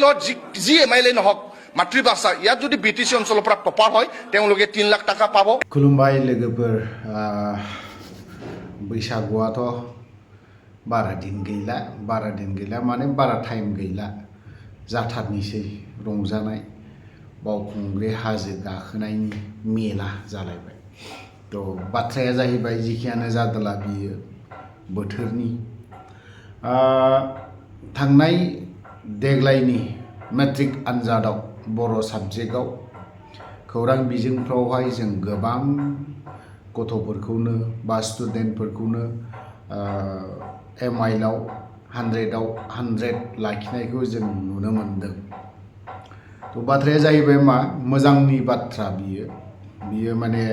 এমআইএলৰ যি এমএলএ নহওক মাতৃভাষা ইয়াত যদি বিটিসি অঞ্চলৰ পৰা টপাৰ হয় তেওঁলোকে 3 লাখ টাকা পাব। खुलुमबाय लोगोफोर बैसागुआथ' बारा दिन गैला माने बारा टाइम गैला जाथारनिसै रंजानाय बावखुंग्रि हाजो गाखोनायनि मेला जालायबाय। तो बाथ्राया जाहैबाय जिखियानो जादोला बियो बोथोरनि थांनाय देग्लायनि मेट्रिक आनजादाव बर' साबजेक्टआव खौरां बिजोंफ्रावहाय जों गोबां गथ'फोरखौनो बा स्टुडेन्टफोरखौनो एमआइएलआव 100आव 100 लाखिनायखौ जों नुनो मोनदों। तो बाथ्राया जाहैबाय मा मोजांनि बाथ्रा बियो माने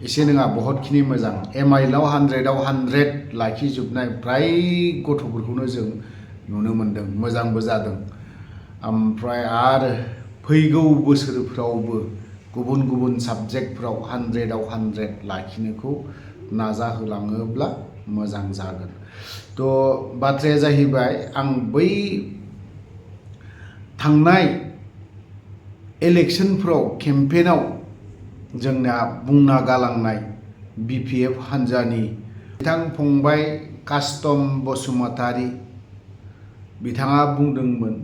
एसे नङा बहुतखिनि मोजां। एमआइएलआव 100आव 100 लाखिजोबनाय फ्राय गथ'फोरखौनो जों नुनो मोनदों, मोजांबो जादों। ओमफ्राय आरो फैगौ बोसोरफ्रावबो गुबुन गुबुन साबजेक्टफ्राव 100आव 100 लाखिनोखौ नाजाहोलाङोब्ला मोजां जागोन। तो बाथ्राया जाहैबाय आं बै थांनाय इलेक्शनफ्राव केम्पेनाव जोंना बुंना गालांनाय बिपिएफ हान्जानि बिथां फंबाय कास्टम बसुमतारी बिथाङा बुंदोंमोन,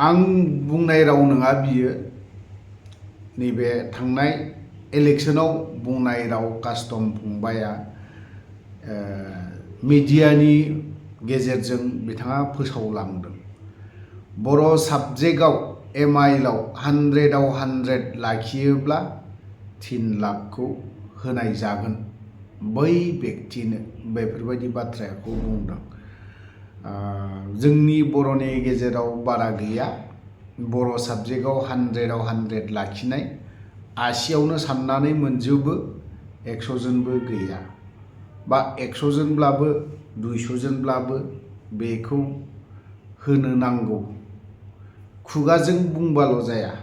आं बुंनाय राव नङा बियो, नैबे थांनाय इलेक्शनाव बुंनाय राव कास्टम फंबाया मिडियानि गेजेरजों बिथाङा फोसावलांदों। बर' साबजेक्टआव एमआइएलआव 100आव 100 लाखियोब्ला 3 लाखखौ होनाय जागोन बै व्यक्तिनो, बेफोरबायदि बाथ्राखौ बुंदों। जोंनि बर'नि गेजेराव बारा गैया बर' साबजेक्टआव 100आव 100 लाखिनाय, 80आवनो साननानै मोनजोबो, 100 जनबो गैया बा 100 जनब्लाबो 200 जनब्लाबो बेखौ होनो नांगौ। खुगाजों बुंबाल' जाया,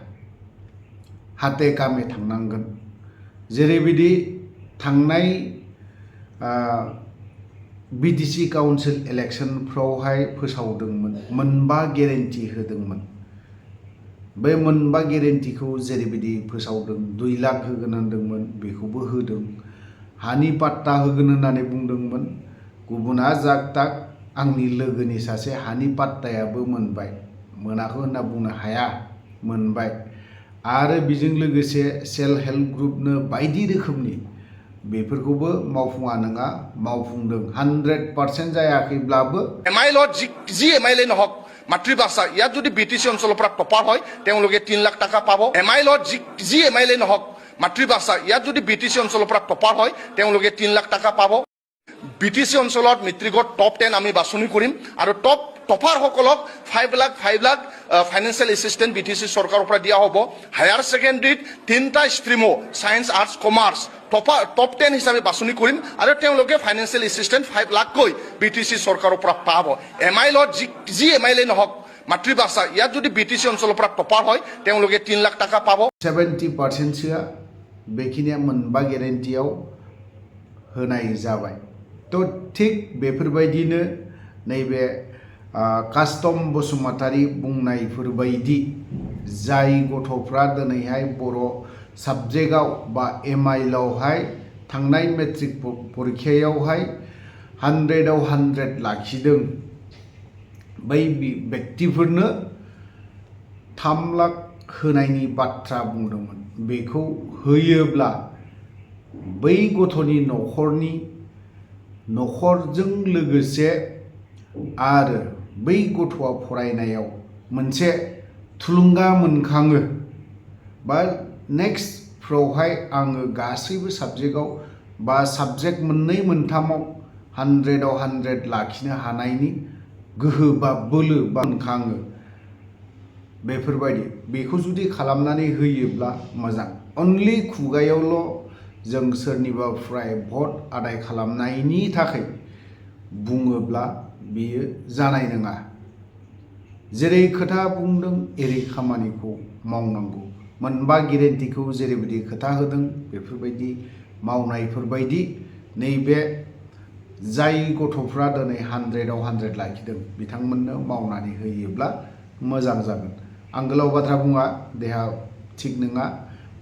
हाते कामे थांनांगोन। जेरैबायदि थांनाय बिटिसि काउन्सिल इलेक्शनफ्रावहाय फोसावदोंमोन, 4 गेरेन्टि होदोंमोन। बे 4 गेरेन्टिखौ जेरैबायदि फोसावदों, 2 लाख होगोन होनदोंमोन, बेखौबो होदों। हानि पाट्टा होगोन होननानै बुंदोंमोन, गुबुना जाक ताक आंनि लोगोनि सासे हानि पाट्टायाबो मोनबाय, मोनाखै होनना बुंनो हाया, मोनबाय। आरो बेजों लोगोसे सेल्फ हेल्प ग्रुपनो बायदि रोखोमनि बेफोरखौबो मावफुङा नङा मावफुंदों। 100% जायाखैब्लाबो এমআইএলৰ যি এমএলএ নহওক মাতৃভাষা ইয়াত যদি বিটিসি অঞ্চলৰ পৰা টপাৰ হয় তেওঁলোকে 3 লাখ টাকা পাব। এমআইএলৰ যি এমএলএ নহওক মাতৃভাষা ইয়াত যদি বিটিসি অঞ্চলৰ পৰা টপাৰ হয় তেওঁলোকে 3 লাখ টাকা পাব। বিটিসি অঞ্চলত মেট্ৰিকত টপ 10 আমি বাছনি কৰিম আৰু টপাৰসকলক 5 লাখ ফাইনেন্সিয়েল এছিষ্টেণ্ট বিটিসি চৰকাৰৰ পৰা দিয়া হ'ব। হায়াৰ ছেকেণ্ডেৰীত 3টা ষ্ট্ৰীমো ছায়েন্স, আৰ্টছ, কমাৰ্চ টপ 10 হিচাপে বাছনি কৰিম আৰু তেওঁলোকে ফাইনেন্সিয়েল এছিষ্টেণ্ট 5 লাখকৈ বিটিসি চৰকাৰৰ পৰা পাব। এমআইএলৰ যি এমএলএ নহওক মাতৃভাষা ইয়াত যদি বিটিসি অঞ্চলৰ পৰা টপাৰ হয় তেওঁলোকে 3 লাখ টাকা পাব। 70%সোआ बेखिनिया 4 गेरेन्टियाव होनाय जाबाय। तो थिग बेफोरबायदिनो नैबे कास्टम बसुमतारी बुंनायफोरबायदि जाय गथ'फ्रा दिनैहाय बर' साबजेक्टआव बा एमआइएलआवहाय थांनाय मेट्रिक परिखायावहाय 100आव 100 लाखिदों, बै व्यक्तिफोरनो 3 लाख होनायनि बाथ्रा बुंदोंमोन। बेखौ होयोब्ला बै गथ'नि न'खरजों लोगोसे आरो बै गथ'आ फरायनायाव मोनसे थुलुंगा मोनखाङो बा नेक्स्टफ्रावहाय आङो गासैबो साबजेक्टआव बा साबजेक्ट 2-3आव 100आव 100 लाखिनो हानायनि गोहो बा बोलो बा मोनखाङो। बेफोरबायदि बेखौ जुदि खालामनानै होयोब्ला मोजां। अनलि खुगायावल' जों सोरनिबाफ्राय भट आदाय खालामनायनि थाखाय बुङोब्ला बियो जानाय नङा। जेरै खोथा बुंदों एरै खामानिखौ मावनांगौ। 4 गेरेन्टिखौ जेरैबायदि खोथा होदों बेफोरबायदि मावनायफोरबायदि नैबे जाय गथ'फ्रा दिनै 100आव 100 लाखिदों बिथांमोननो मावनानै होयोब्ला मोजां जागोन। आं गोलाव बाथ्रा बुङा, देहा थिग नङा,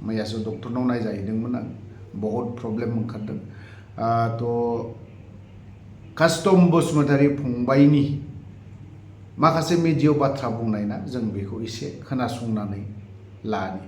मैयासो डक्टरनाव नायजाहैदोंमोन आं, बहुद प्रब्लेम ओंखारदों। तो कास्टम बसुमतारी फंबायनि माखासे मिडियायाव बाथ्रा बुंनाय ना, जों बेखौ एसे खोनासंनानै लानि।